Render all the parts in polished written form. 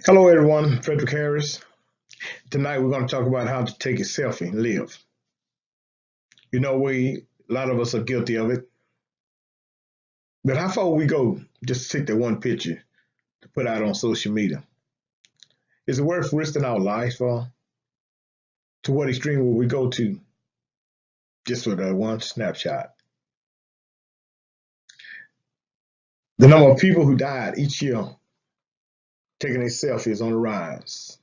Hello, everyone. Frederick Harris. Tonight, we're going to talk about how to take a selfie and live. A lot of us are guilty of it. But how far will we go just to take that one picture to put out on social media? Is it worth risking our lives for? To what extreme will we go to just for that one snapshot? The number of people who died each year taking a selfie is on the rise.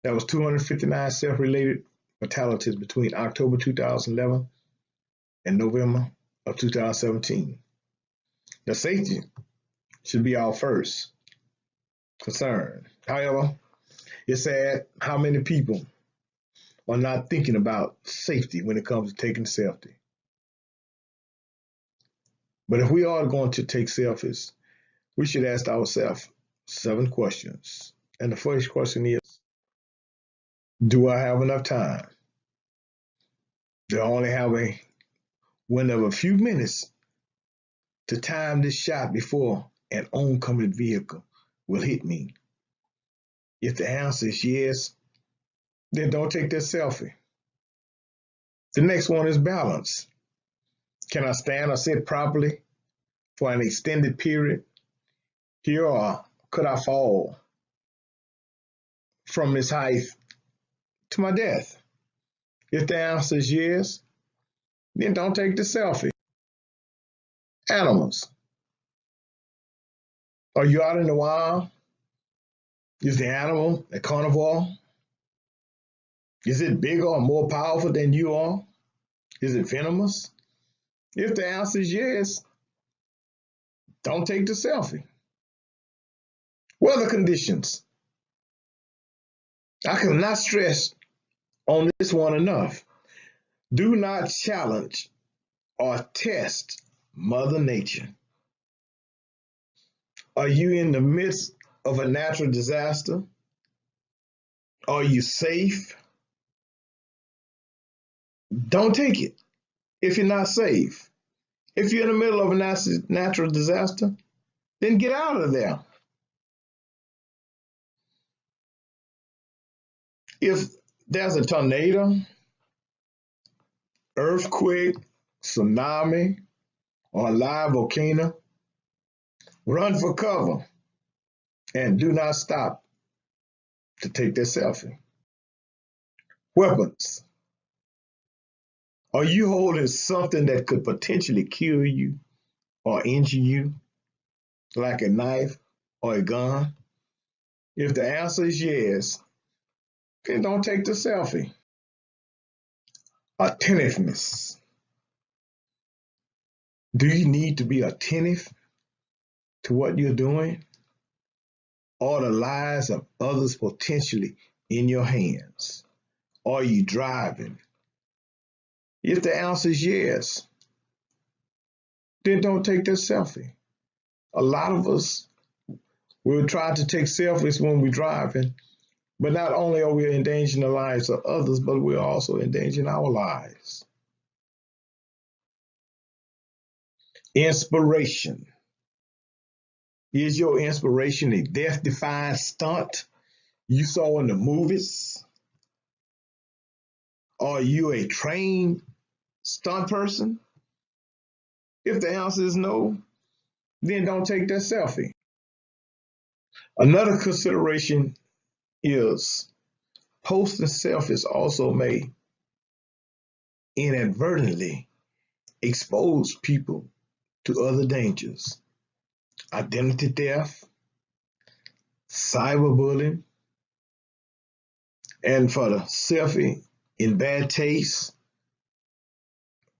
That was 259 self-related fatalities between October 2011 and November of 2017. The safety should be our first concern. However, it's sad how many people are not thinking about safety when it comes to taking a selfie. But if we are going to take selfies, we should ask ourselves 7 questions. And the first question is, do I have enough time? Do I only have a window of a few minutes to time this shot before an oncoming vehicle will hit me? If the answer is yes, then don't take that selfie. The next one is balance. Can I stand or sit properly for an extended period? Here, or could I fall from this height to my death? If the answer is yes, then don't take the selfie. Animals. Are you out in the wild? Is the animal a carnivore? Is it bigger or more powerful than you are? Is it venomous? If the answer is yes, don't take the selfie. Weather conditions. I cannot stress on this one enough. Do not challenge or test Mother Nature. Are you in the midst of a natural disaster? Are you safe? Don't take it if you're not safe. If you're in the middle of a natural disaster, then get out of there. If there's a tornado, earthquake, tsunami, or a live volcano, run for cover and do not stop to take that selfie. Weapons. Are you holding something that could potentially kill you or injure you, like a knife or a gun? If the answer is yes, then don't take the selfie. Attentiveness. Do you need to be attentive to what you're doing or the lives of others potentially in your hands? Are you driving? If the answer is yes, then don't take that selfie. A lot of us will try to take selfies when we're driving, but not only are we endangering the lives of others, but we're also endangering our lives. Inspiration. Is your inspiration a death-defying stunt you saw in the movies? Are you a trained stunt person? If the answer is no, then don't take that selfie. Another consideration is posting selfies also may inadvertently expose people to other dangers. Identity theft, cyberbullying, and for the selfie in bad taste,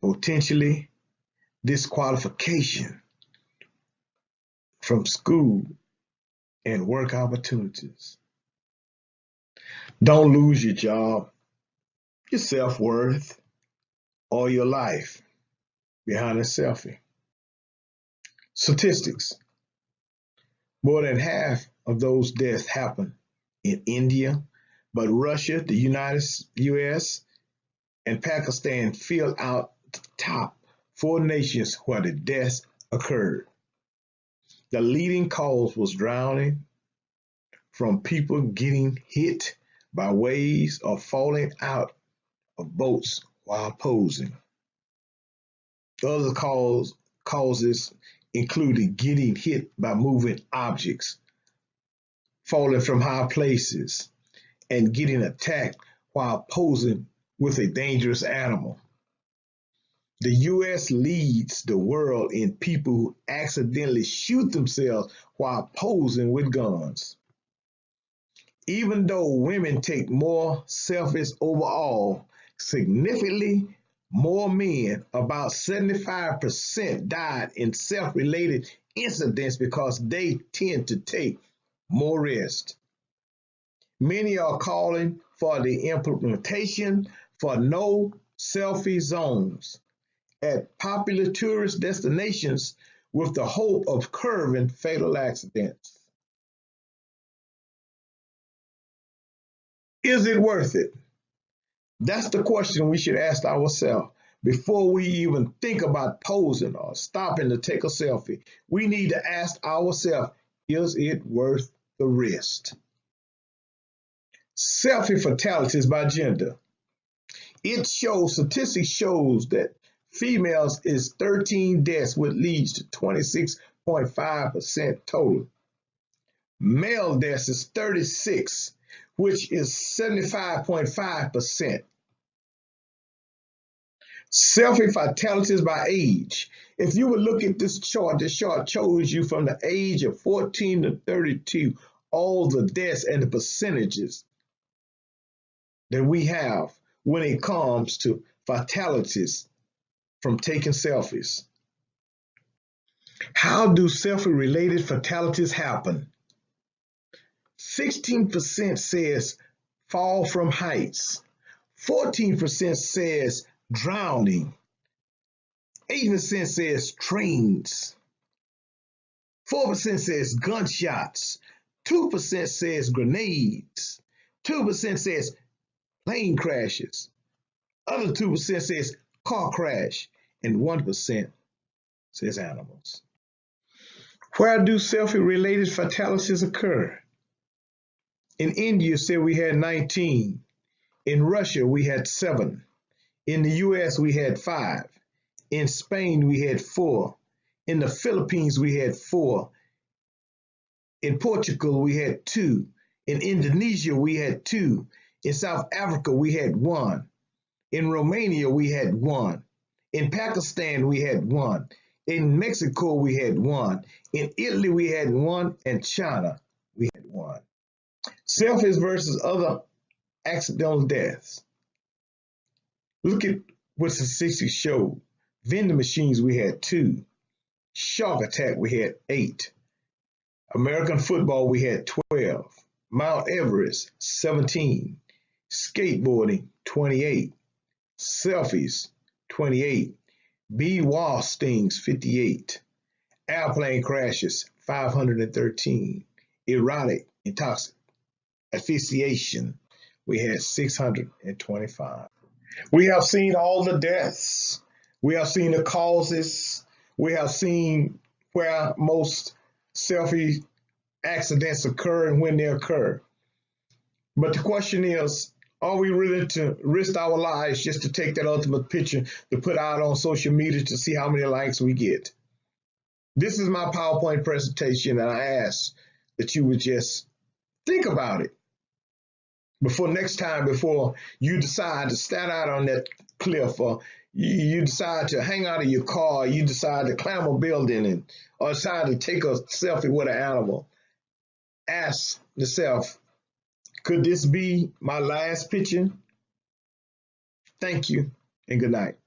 potentially disqualification from school and work opportunities. Don't lose your job, your self-worth, or your life behind a selfie. Statistics. More than half of those deaths happen in India, but Russia, the US, and Pakistan fill out the top 4 nations where the deaths occurred. The leading cause was drowning, from people getting hit by waves or falling out of boats while posing. Other causes included getting hit by moving objects, falling from high places, and getting attacked while posing with a dangerous animal. The U.S. leads the world in people who accidentally shoot themselves while posing with guns. Even though women take more selfies overall, significantly more men, about 75%, died in self-related incidents because they tend to take more rest. Many are calling for the implementation for no selfie zones at popular tourist destinations with the hope of curbing fatal accidents. Is it worth it? That's the question we should ask ourselves before we even think about posing or stopping to take a selfie. We need to ask ourselves, is it worth the risk? Selfie fatalities by gender. Statistics shows that females is 13 deaths, which leads to 26.5% total. Male deaths is 36, which is 75.5%. Selfie fatalities by age. If you would look at this chart shows you from the age of 14 to 32, all the deaths and the percentages that we have when it comes to fatalities from taking selfies. How do selfie-related fatalities happen? 16% says fall from heights. 14% says drowning. 8% says trains. 4% says gunshots. 2% says grenades. 2% says plane crashes. Other 2% says car crash. And 1% says animals. Where do selfie-related fatalities occur? In India, say we had 19. In Russia, we had 7. In the US, we had 5. In Spain, we had 4. In the Philippines, we had 4. In Portugal, we had 2. In Indonesia, we had 2. In South Africa, we had 1. In Romania, we had 1. In Pakistan, we had 1. In Mexico, we had 1. In Italy, we had 1. And China, we had 1. Selfies versus other accidental deaths. Look at what statistics show. Vending machines, we had 2. Shark attack, we had 8. American football, we had 12. Mount Everest, 17. Skateboarding, 28. Selfies, 28. Bee wasp stings, 58. Airplane crashes, 513. Erotic intoxic asphyxiation, we had 625. We have seen all the deaths. We have seen the causes. We have seen where most selfie accidents occur and when they occur. But the question is, are we willing to risk our lives just to take that ultimate picture to put out on social media to see how many likes we get? This is my PowerPoint presentation, and I ask that you would just think about it before you decide to stand out on that cliff, or you decide to hang out of your car, you decide to climb a building, or decide to take a selfie with an animal. Ask yourself, could this be my last picture? Thank you and good night.